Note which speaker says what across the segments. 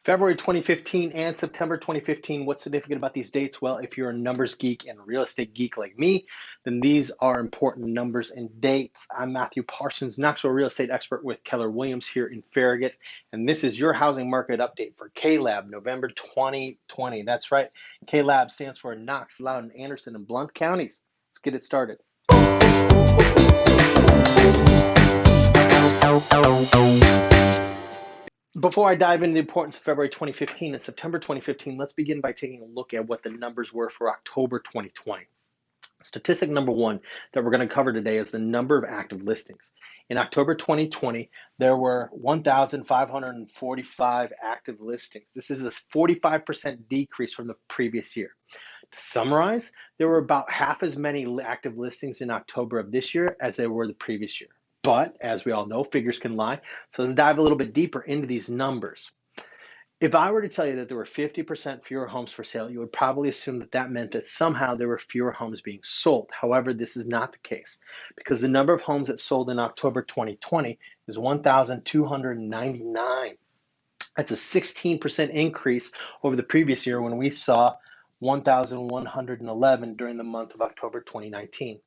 Speaker 1: February 2015 and September 2015. What's significant about these dates? Well, if you're a numbers geek and a real estate geek like me, then these are important numbers and dates. I'm Matthew Parsons, Knoxville real estate expert with Keller Williams here in Farragut, and this is your housing market update for KLAB, November 2020. That's right, KLAB stands for Knox, Loudoun, Anderson, and Blount counties. Let's get it started. Before I dive into the importance of February 2015 and September 2015, let's begin by taking a look at what the numbers were for October 2020. Statistic number one that we're going to cover today is the number of active listings. In October 2020, there were 1,545 active listings. This is a 45% decrease from the previous year. To summarize, there were about half as many active listings in October of this year as there were the previous year. But as we all know, figures can lie. So let's dive a little bit deeper into these numbers. If I were to tell you that there were 50% fewer homes for sale, you would probably assume that that meant that somehow there were fewer homes being sold. However, this is not the case because the number of homes that sold in October 2020 is 1,299. That's a 16% increase over the previous year when we saw 1,111 during the month of October 2019.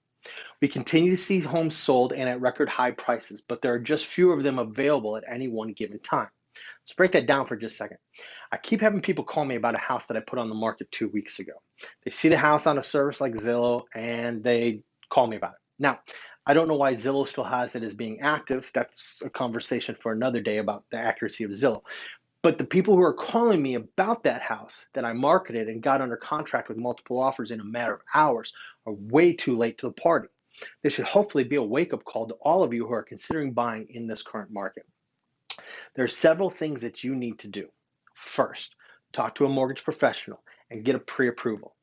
Speaker 1: We continue to see homes sold and at record high prices, but there are just fewer of them available at any one given time. Let's break that down for just a second. I keep having people call me about a house that I put on the market 2 weeks ago. They see the house on a service like Zillow and they call me about it. Now, I don't know why Zillow still has it as being active. That's a conversation for another day about the accuracy of Zillow. But the people who are calling me about that house that I marketed and got under contract with multiple offers in a matter of hours are way too late to the party. This should hopefully be a wake-up call to all of you who are considering buying in this current market. There are several things that you need to do. First, talk to a mortgage professional and get a pre-approval.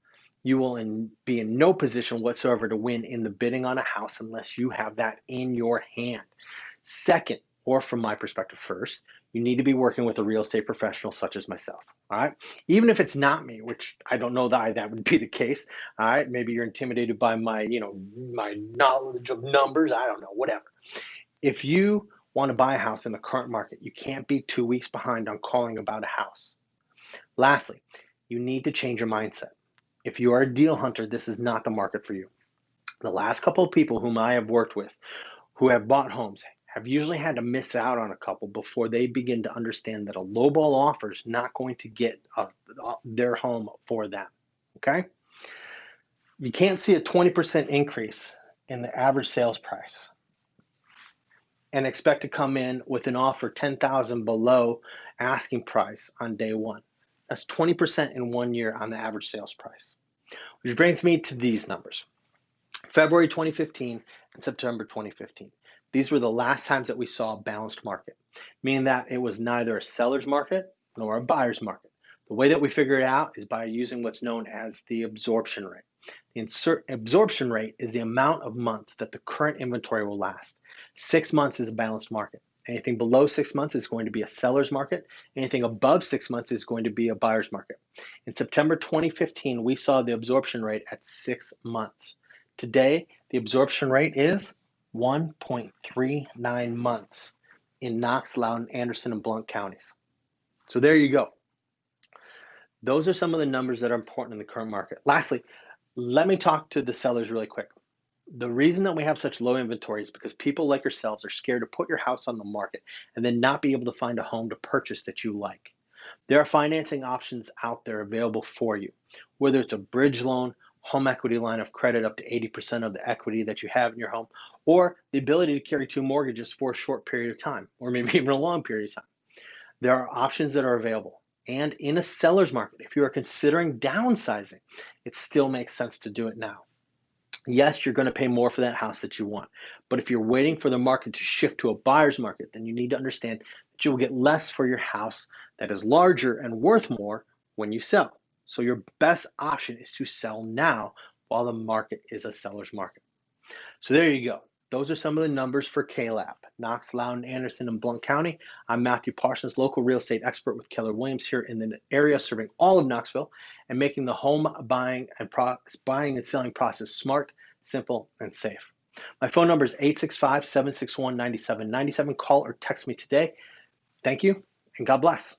Speaker 1: You will be in no position whatsoever to win in the bidding on a house unless you have that in your hand. Second, or from my perspective first, you need to be working with a real estate professional such as myself, all right? Even if it's not me, which I don't know that would be the case, all right? Maybe you're intimidated by my knowledge of numbers, I don't know, whatever. If you want to buy a house in the current market, you can't be 2 weeks behind on calling about a house. Lastly, you need to change your mindset. If you are a deal hunter, this is not the market for you. The last couple of people whom I have worked with who have bought homes have usually had to miss out on a couple before they begin to understand that a lowball offer is not going to get their home for them, okay? You can't see a 20% increase in the average sales price and expect to come in with an offer $10,000 below asking price on day one. That's 20% in 1 year on the average sales price, which brings me to these numbers. February 2015 and September 2015. These were the last times that we saw a balanced market, meaning that it was neither a seller's market nor a buyer's market. The way that we figure it out is by using what's known as the absorption rate. The absorption rate is the amount of months that the current inventory will last. 6 months is a balanced market. Anything below 6 months is going to be a seller's market. Anything above 6 months is going to be a buyer's market. In September 2015, we saw the absorption rate at 6 months. Today, the absorption rate is 1.39 months in Knox, Loudoun, Anderson, and Blount counties. So there you go. Those are some of the numbers that are important in the current market. Lastly, let me talk to the sellers really quick. The reason that we have such low inventory is because people like yourselves are scared to put your house on the market and then not be able to find a home to purchase that you like. There are financing options out there available for you, whether it's a bridge loan, home equity line of credit up to 80% of the equity that you have in your home, or the ability to carry 2 mortgages for a short period of time, or maybe even a long period of time. There are options that are available. And in a seller's market, if you are considering downsizing, it still makes sense to do it now. Yes, you're going to pay more for that house that you want. But if you're waiting for the market to shift to a buyer's market, then you need to understand that you will get less for your house that is larger and worth more when you sell. So your best option is to sell now while the market is a seller's market. So there you go. Those are some of the numbers for KLAB, Knox, Loudoun, Anderson, and Blount County. I'm Matthew Parsons, local real estate expert with Keller Williams here in the area, serving all of Knoxville and making the home buying and selling process smart, simple, and safe. My phone number is 865-761-9797. Call or text me today. Thank you, and God bless.